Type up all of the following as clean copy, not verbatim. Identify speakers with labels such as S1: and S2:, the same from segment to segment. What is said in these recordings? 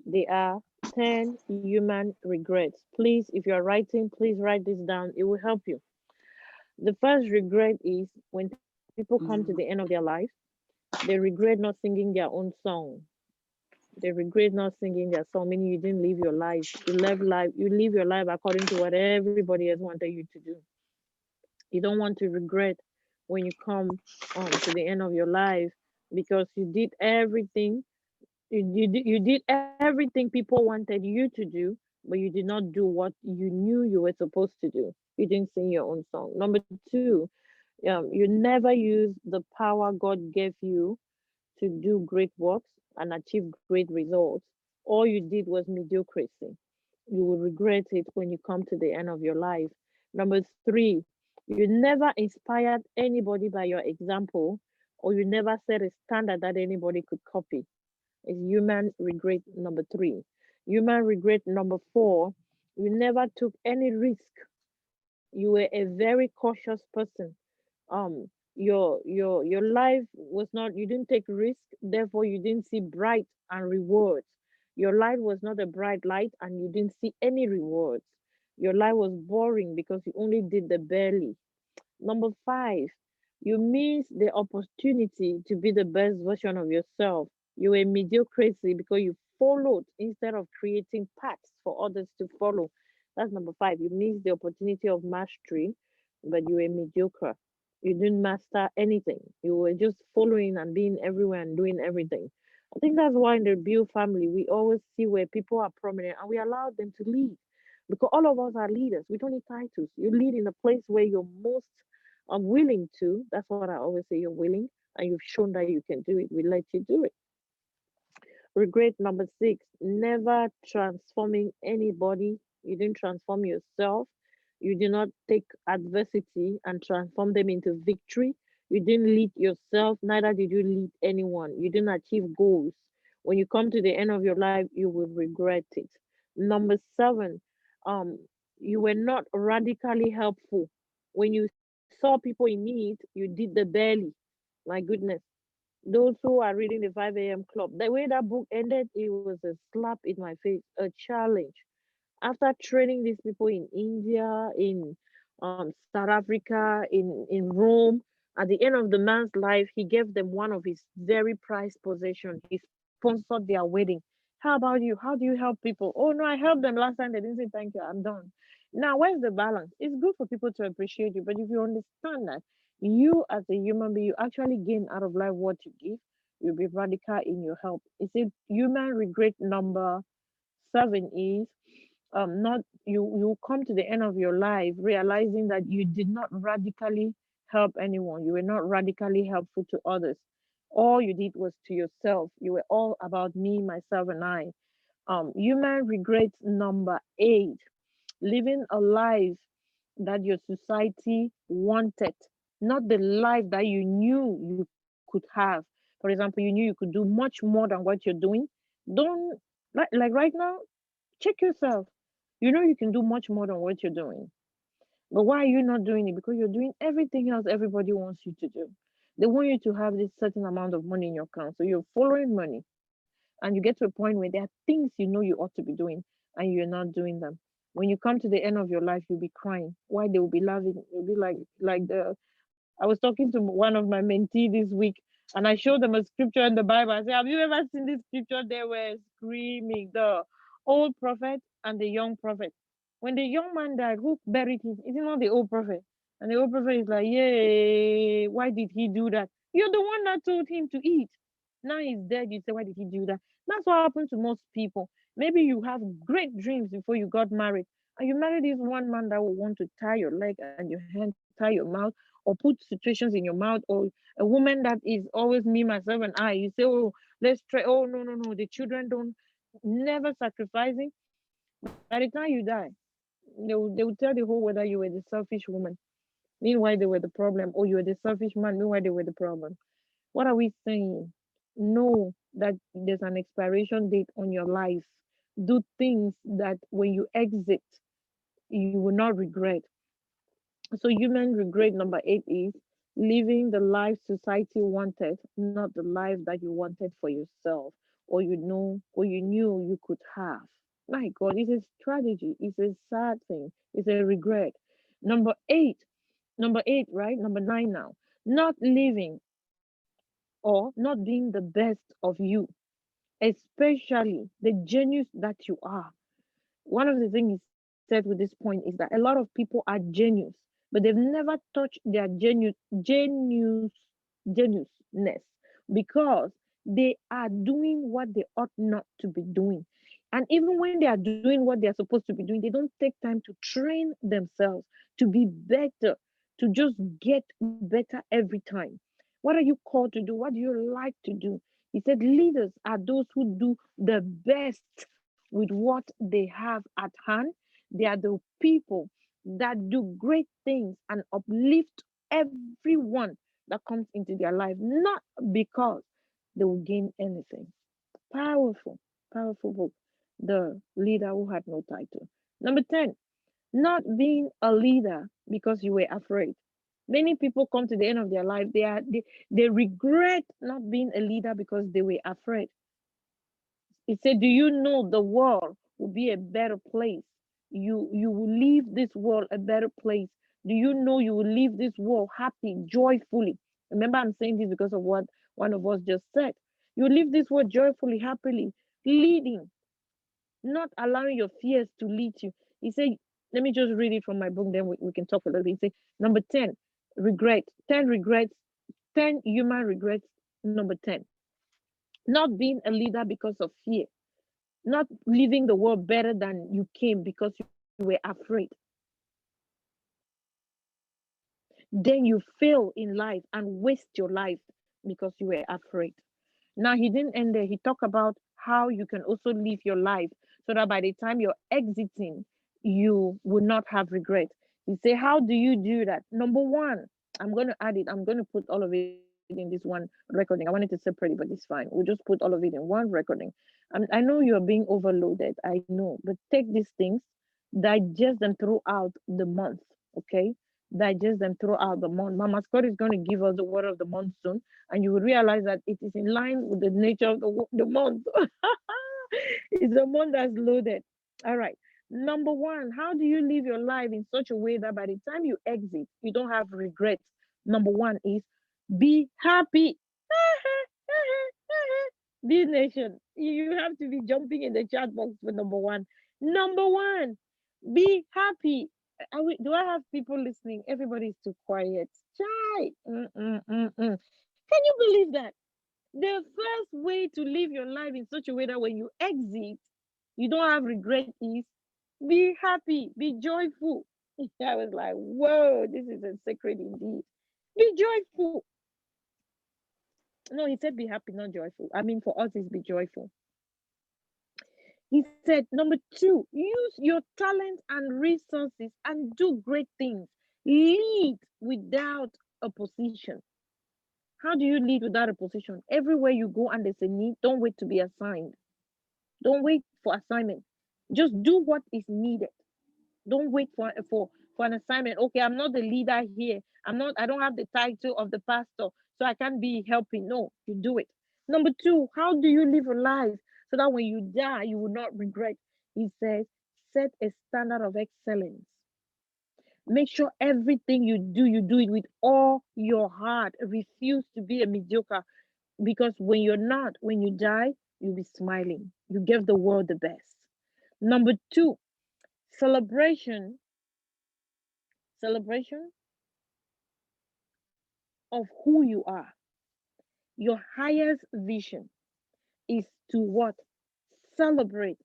S1: There are 10 human regrets. Please, if you are writing, please write this down. It will help you. The first regret is when people come to the end of their life, they regret not singing their own song. They regret not singing their song, meaning you didn't live your life. You live your life according to what everybody else wanted you to do. You don't want to regret when you come to the end of your life because you did everything. You did everything people wanted you to do, but you did not do what you knew you were supposed to do. You didn't sing your own song. Number two, you never use the power God gave you to do great works and achieve great results. All you did was mediocrity. You will regret it when you come to the end of your life. Number three, you never inspired anybody by your example, or you never set a standard that anybody could copy. Is human regret number three. Human regret number four, you never took any risk. You were a very cautious person. Um, your life was not, you didn't take risk, therefore you didn't see bright and rewards. Your light was not a bright light and you didn't see any rewards. Your life was boring because you only did the barely. Number five, you miss the opportunity to be the best version of yourself. You were mediocrity because you followed instead of creating paths for others to follow. That's number five. You missed the opportunity of mastery, but you were mediocre. You didn't master anything. You were just following and being everywhere and doing everything. I think that's why in the Bill family, we always see where people are prominent and we allow them to lead because all of us are leaders. We don't need titles. You lead in a place where you're most willing to. That's what I always say. You're willing, and you've shown that you can do it. We let you do it. Regret number six: never transforming anybody. You didn't transform yourself. You did not take adversity and transform them into victory. You didn't lead yourself, neither did you lead anyone. You didn't achieve goals. When you come to the end of your life, you will regret it. Number seven, um, you were not radically helpful. When you saw people in need, you did the barely. My goodness. Those who are reading the 5 a.m. club, the way that book ended, it was a slap in my face, a challenge. After training these people in India, in South Africa, in Rome, at the end of the man's life, he gave them one of his very prized possessions. He sponsored their wedding. How about you? How do you help people? Oh no, I helped them last time. They didn't say thank you. I'm done. Now, where's the balance? It's good for people to appreciate you, but if you understand that you as a human being, you actually gain out of life what you give, you'll be radical in your help. It's a human regret number seven is not you come to the end of your life realizing that you did not radically help anyone. You were not radically helpful to others. All you did was to yourself. You were all about me, myself, and I. Human regret number eight: living a life that your society wanted, not the life that you knew you could have. For example, you knew you could do much more than what you're doing. Don't, like right now, check yourself. You know you can do much more than what you're doing. But why are you not doing it? Because you're doing everything else everybody wants you to do. They want you to have this certain amount of money in your account. So you're following money. And you get to a point where there are things you know you ought to be doing and you're not doing them. When you come to the end of your life, you'll be crying. Why they will be laughing? You'll be like the I was talking to one of my mentee this week and I showed them a scripture in the Bible. I said, have you ever seen this scripture? They were screaming. The old prophet and the young prophet. When the young man died, who buried him? Is it not the old prophet? And the old prophet is like, yay, why did he do that? You're the one that told him to eat. Now he's dead. You say, why did he do that? That's what happened to most people. Maybe you have great dreams before you got married. And you marry this one man that will want to tie your leg and your hand, tie your mouth, or put situations in your mouth, or a woman that is always me, myself, and I. You say, oh, let's try. Oh, no, no, no. The children don't, never sacrificing. By the time you die, they will tell the whole world that you were the selfish woman. Meanwhile, they were the problem. Or you were the selfish man. Meanwhile, they were the problem. What are we saying? Know that there's an expiration date on your life. Do things that when you exit, you will not regret. So, human regret number eight is living the life society wanted, not the life that you wanted for yourself. or or you knew you could have. My God, it's a strategy. It's a sad thing. It's a regret. Number eight, number eight, right? Number nine now. Not living or not being the best of you, especially the genius that you are. One of the things he said with this point is that a lot of people are genius, but they've never touched their genuineness because they are doing what they ought not to be doing. And even when they are doing what they are supposed to be doing, they don't take time to train themselves to be better, to just get better every time. What are you called to do? What do you like to do? He said, leaders are those who do the best with what they have at hand. They are the people that do great things and uplift everyone that comes into their life, not because they will gain anything. Powerful, powerful book. The leader who had no title. Number 10, not being a leader because you were afraid. Many people come to the end of their life, they regret not being a leader because they were afraid. He said, do you know the world will be a better place? You will leave this world a better place. Do you know you will leave this world happy, joyfully? Remember, I'm saying this because of what one of us just said. You leave this world joyfully, happily, leading, not allowing your fears to lead you. He said, let me just read it from my book, then we can talk a little bit. He said, number 10, regret. 10 regrets, 10 human regrets. Number 10, not being a leader because of fear, not leaving the world better than you came because you were afraid. Then you fail in life and waste your life because you were afraid. Now, he didn't end there. He talked about how you can also live your life so that by the time you're exiting, you will not have regret. He said, how do you do that? Number one, I'm going to add it. I'm going to put all of it in this one recording. I wanted to separate it, but it's fine. We'll just put all of it in one recording. I know you're being overloaded. I know, but take these things, digest them throughout the month, okay? Digest them throughout the month. Mama Scott is going to give us the word of the month soon, and you will realize that it is in line with the nature of the month. It's a month that's loaded. All right. Number one, how do you live your life in such a way that by the time you exit, you don't have regrets? Number one is be happy. Be nation. You have to be jumping in the chat box for number one. Number one, be happy. Do I have people listening? Everybody's too quiet. Chai. Can you believe that? The first way to live your life in such a way that when you exit, you don't have regret is be happy, be joyful. I was like, whoa, this is a secret indeed. Be joyful. No, he said be happy, not joyful. I mean, for us, it's be joyful. He said, number two, use your talent and resources and do great things. Lead without opposition. How do you lead without opposition? Everywhere you go and there's a need, don't wait to be assigned. Don't wait for assignment. Just do what is needed. Don't wait for an assignment. Okay, I'm not the leader here. I don't have the title of the pastor, so I can't be helping. No, you do it. Number two, how do you live your life so that when you die, you will not regret? He says, set a standard of excellence. Make sure everything you do it with all your heart. Refuse to be a mediocre because when you're not, when you die, you'll be smiling. You give the world the best. Number two, celebration, celebration of who you are. Your highest vision is to what? Celebrate.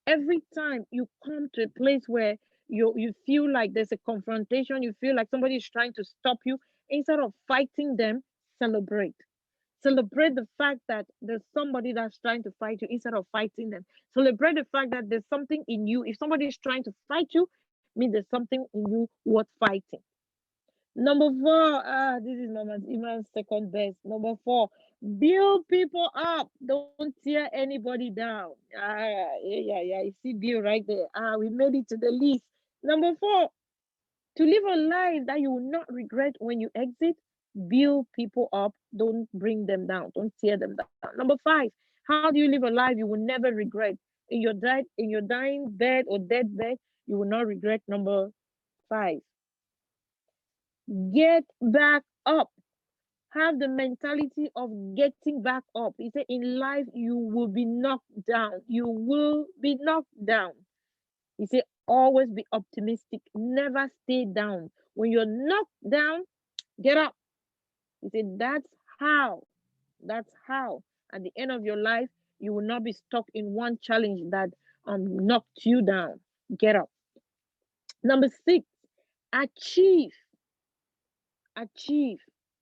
S1: Every time you come to a place where you feel like there's a confrontation, you feel like somebody is trying to stop you, instead of fighting them, celebrate. Celebrate the fact that there's somebody that's trying to fight you instead of fighting them. Celebrate the fact that there's something in you. If somebody is trying to fight you, means there's something in you worth fighting. Number four, this is Mama Iman's second best. Number four, build people up. Don't tear anybody down. Yeah. You see Bill right there. We made it to the list. Number four, to live a life that you will not regret when you exit, build people up. Don't bring them down. Don't tear them down. Number five, How do you live a life you will never regret? In your dying bed or dead bed, you will not regret. Number five, get back up. Have the mentality of getting back up. He said, in life, you will be knocked down. You will be knocked down. He said, always be optimistic. Never stay down. When you're knocked down, get up. He said, that's how, at the end of your life, you will not be stuck in one challenge that knocked you down. Get up. Number six, achieve, achieve,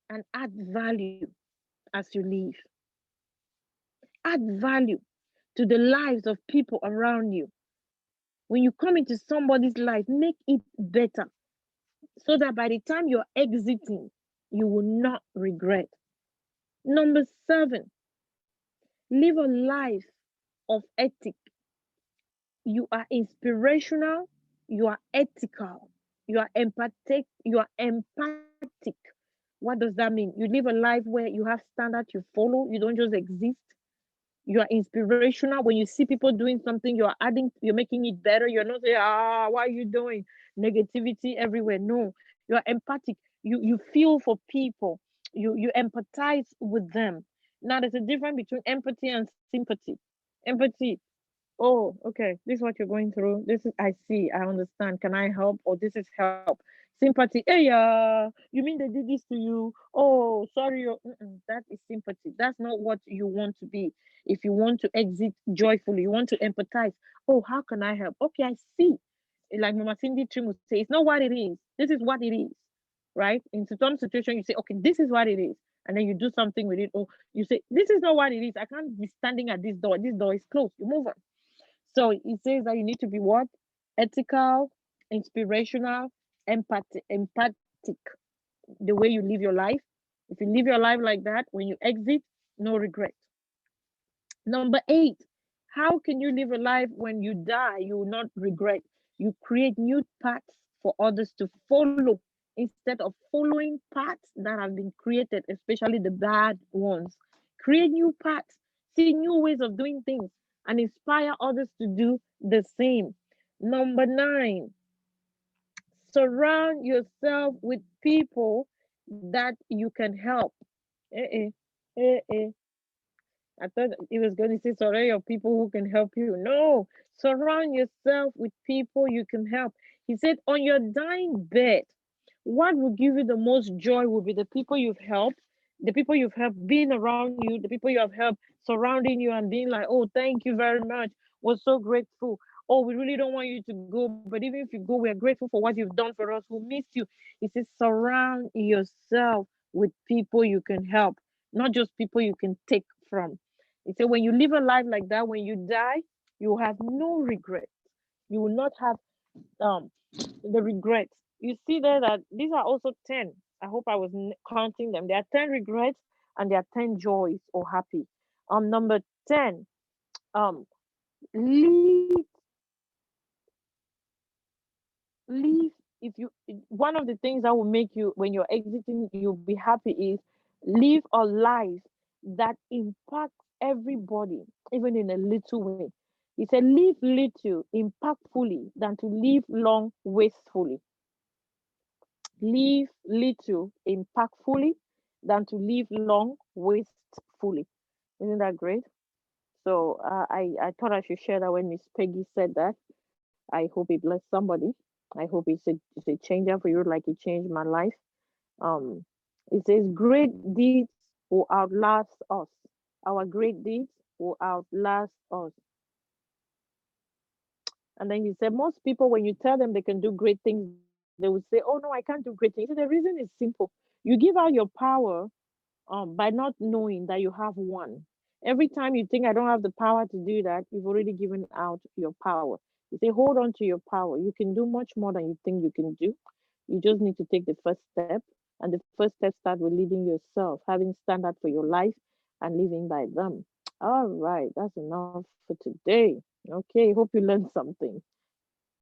S1: and add value as you live. Add value to the lives of people around you. When you come into somebody's life, make it better so that by the time you're exiting, you will not regret. Number seven, live a life of ethic. You are inspirational, you are ethical, you are empathic, you are empathic. What does that mean? You live a life where you have standards you follow, you don't just exist. You are inspirational. When you see people doing something, you are adding, you're making it better. You're not saying, what are you doing? Negativity everywhere. No, you're empathic. You feel for people. You empathize with them. Now there's a difference between empathy and sympathy. Empathy, oh, okay, this is what you're going through. This is, I see, I understand. Can I help? Or this is help. Sympathy, hey, you mean they did this to you? Oh, sorry. That is sympathy. That's not what you want to be. If you want to exit joyfully, you want to empathize. Oh, how can I help? Okay, I see. Like Mama Cindy Trim would say, it's not what it is. This is what it is, right? In some situation, you say, okay, this is what it is. And then you do something with it. Or you say, this is not what it is. I can't be standing at this door. This door is closed. You move on. So it says that you need to be what? Ethical, inspirational, empathic, the way you live your life. If you live your life like that, when you exit, no regret. Number eight, how can you live a life when you die, you will not regret? You create new paths for others to follow instead of following paths that have been created, especially the bad ones. Create new paths, see new ways of doing things, and inspire others to do the same. Number nine, surround yourself with people that you can help. Eh, eh, eh, eh. I thought he was going to say, surround your people who can help you. No, surround yourself with people you can help. He said, on your dying bed, what will give you the most joy will be the people you've helped, the people you've helped being around you, the people you have helped surrounding you and being like, oh, thank you very much. We're so grateful. Oh, we really don't want you to go, but even if you go, we are grateful for what you've done for us. We miss you. He says, surround yourself with people you can help, not just people you can take from. He said, when you live a life like that, when you die, you will have no regret. You will not have um the regrets. You see there that these are also 10. I hope I was counting them. There are 10 regrets and there are 10 joys or happy. Number 10, um, leave, leave. If you, one of the things that will make you, when you're exiting, you'll be happy is live a life that impacts everybody, even in a little way. He said, live little impactfully than to live long wastefully. Live little impactfully than to live long wastefully. Isn't that great? So I thought I should share that when Miss Peggy said that. I hope it blessed somebody. I hope it's a changer for you like it changed my life. Um, it says great deeds will outlast us. Our great deeds will outlast us. And then you said most people, when you tell them they can do great things, they would say, "Oh no, I can't do great things." So the reason is simple. You give out your power by not knowing that you have one. Every time you think I don't have the power to do that, you've already given out your power. You say, hold on to your power. You can do much more than you think you can do. You just need to take the first step. And the first step starts with leading yourself, having standard for your life and living by them. All right, that's enough for today. Okay, hope you learned something.